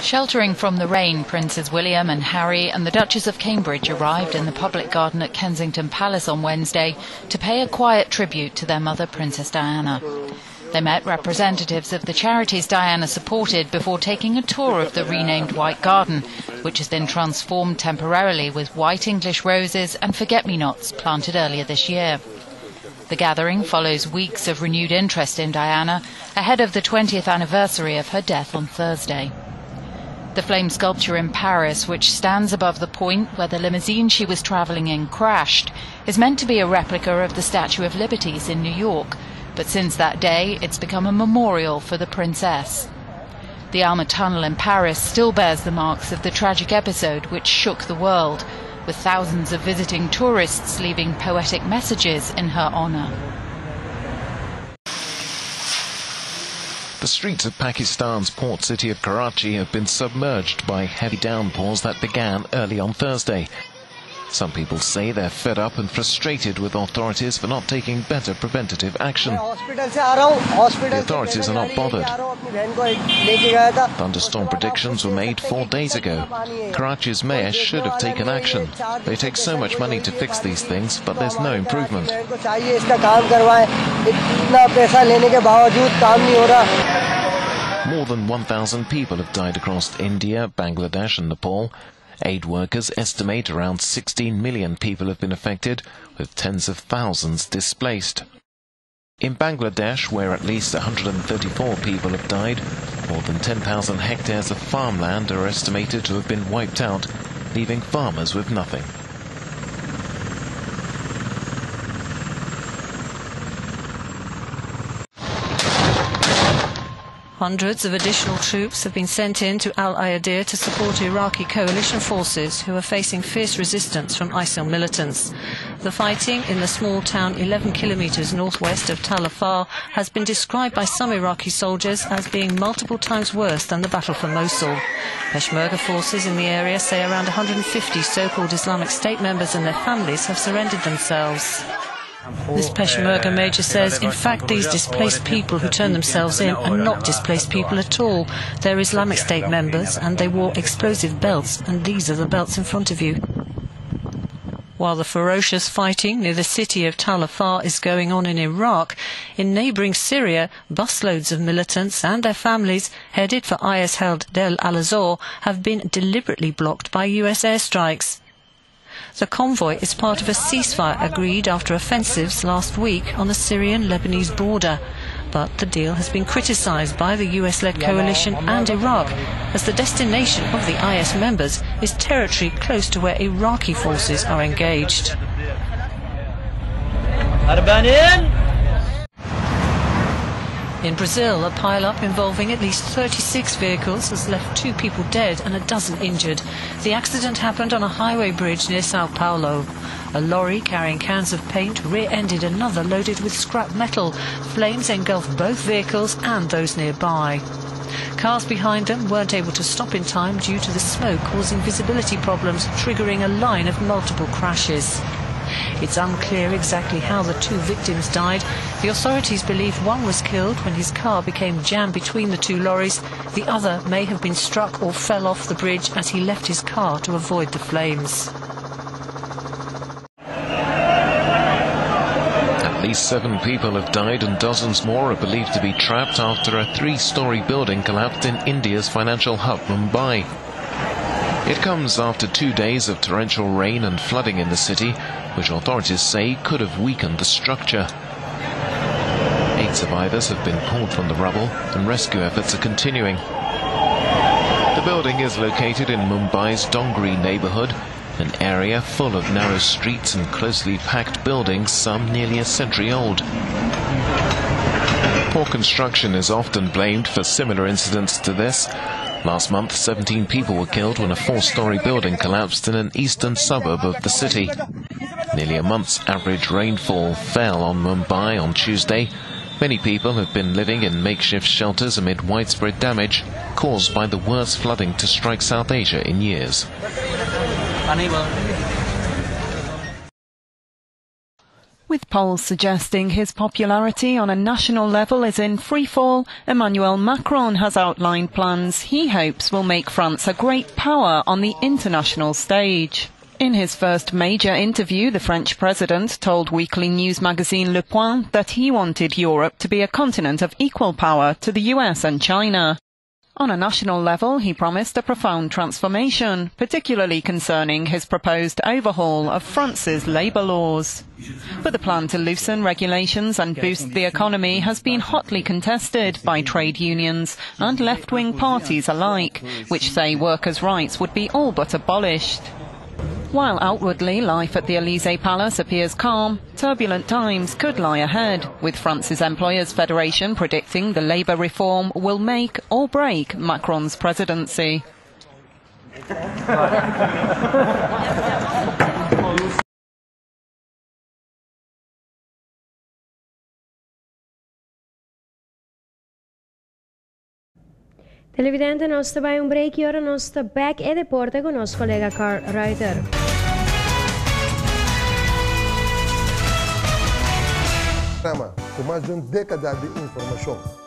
Sheltering from the rain, Princes William and Harry and the Duchess of Cambridge arrived in the public garden at Kensington Palace on Wednesday to pay a quiet tribute to their mother, Princess Diana. They met representatives of the charities Diana supported before taking a tour of the renamed White Garden, which has been transformed temporarily with white English roses and forget-me-nots planted earlier this year. The gathering follows weeks of renewed interest in Diana ahead of the 20th anniversary of her death on Thursday. The flame sculpture in Paris, which stands above the point where the limousine she was travelling in crashed, is meant to be a replica of the Statue of Liberties in New York, but since that day it's become a memorial for the princess. The Alma Tunnel in Paris still bears the marks of the tragic episode which shook the world, with thousands of visiting tourists leaving poetic messages in her honour. The streets of Pakistan's port city of Karachi have been submerged by heavy downpours that began early on Thursday. Some people say they're fed up and frustrated with authorities for not taking better preventative action. The authorities are not bothered. Thunderstorm predictions were made 4 days ago. Karachi's mayor should have taken action. They take so much money to fix these things, but there's no improvement. More than 1,000 people have died across India, Bangladesh and Nepal. Aid workers estimate around 16 million people have been affected, with tens of thousands displaced. In Bangladesh, where at least 134 people have died, more than 10,000 hectares of farmland are estimated to have been wiped out, leaving farmers with nothing. Hundreds of additional troops have been sent in to Al-Ayadir to support Iraqi coalition forces who are facing fierce resistance from ISIL militants. The fighting in the small town 11 kilometres northwest of Tal Afar has been described by some Iraqi soldiers as being multiple times worse than the battle for Mosul. Peshmerga forces in the area say around 150 so-called Islamic State members and their families have surrendered themselves. This Peshmerga major says, in fact, these displaced people who turn themselves in are not displaced people at all. They're Islamic State members and they wore explosive belts, and these are the belts in front of you. While the ferocious fighting near the city of Tal Afar is going on in Iraq, in neighbouring Syria, busloads of militants and their families headed for IS-held Deir al-Zor have been deliberately blocked by US airstrikes. The convoy is part of a ceasefire agreed after offensives last week on the Syrian-Lebanese border. But the deal has been criticised by the US-led coalition and Iraq, as the destination of the IS members is territory close to where Iraqi forces are engaged. In Brazil, a pile-up involving at least 36 vehicles has left 2 people dead and a dozen injured. The accident happened on a highway bridge near Sao Paulo. A lorry carrying cans of paint rear-ended another loaded with scrap metal. Flames engulfed both vehicles and those nearby. Cars behind them weren't able to stop in time due to the smoke causing visibility problems, triggering a line of multiple crashes. It's unclear exactly how the 2 victims died. The authorities believe one was killed when his car became jammed between the 2 lorries. The other may have been struck or fell off the bridge as he left his car to avoid the flames. At least 7 people have died and dozens more are believed to be trapped after a 3-story building collapsed in India's financial hub, Mumbai. It comes after 2 days of torrential rain and flooding in the city, which authorities say could have weakened the structure. 8 survivors have been pulled from the rubble and rescue efforts are continuing. The building is located in Mumbai's Dongri neighbourhood, an area full of narrow streets and closely packed buildings, some nearly a century old. Poor construction is often blamed for similar incidents to this. Last month, 17 people were killed when a 4-story building collapsed in an eastern suburb of the city. Nearly a month's average rainfall fell on Mumbai on Tuesday. Many people have been living in makeshift shelters amid widespread damage caused by the worst flooding to strike South Asia in years. With polls suggesting his popularity on a national level is in freefall, Emmanuel Macron has outlined plans he hopes will make France a great power on the international stage. In his first major interview, the French president told weekly news magazine Le Point that he wanted Europe to be a continent of equal power to the US and China. On a national level, he promised a profound transformation, particularly concerning his proposed overhaul of France's labour laws. But the plan to loosen regulations and boost the economy has been hotly contested by trade unions and left-wing parties alike, which say workers' rights would be all but abolished. While outwardly life at the Élysée Palace appears calm, turbulent times could lie ahead, with France's Employers' Federation predicting the labour reform will make or break Macron's presidency. Televidente, nós está bij break e ora nós está back e deporte com nosso colega Carl Reuter. Com mais de uma década de informação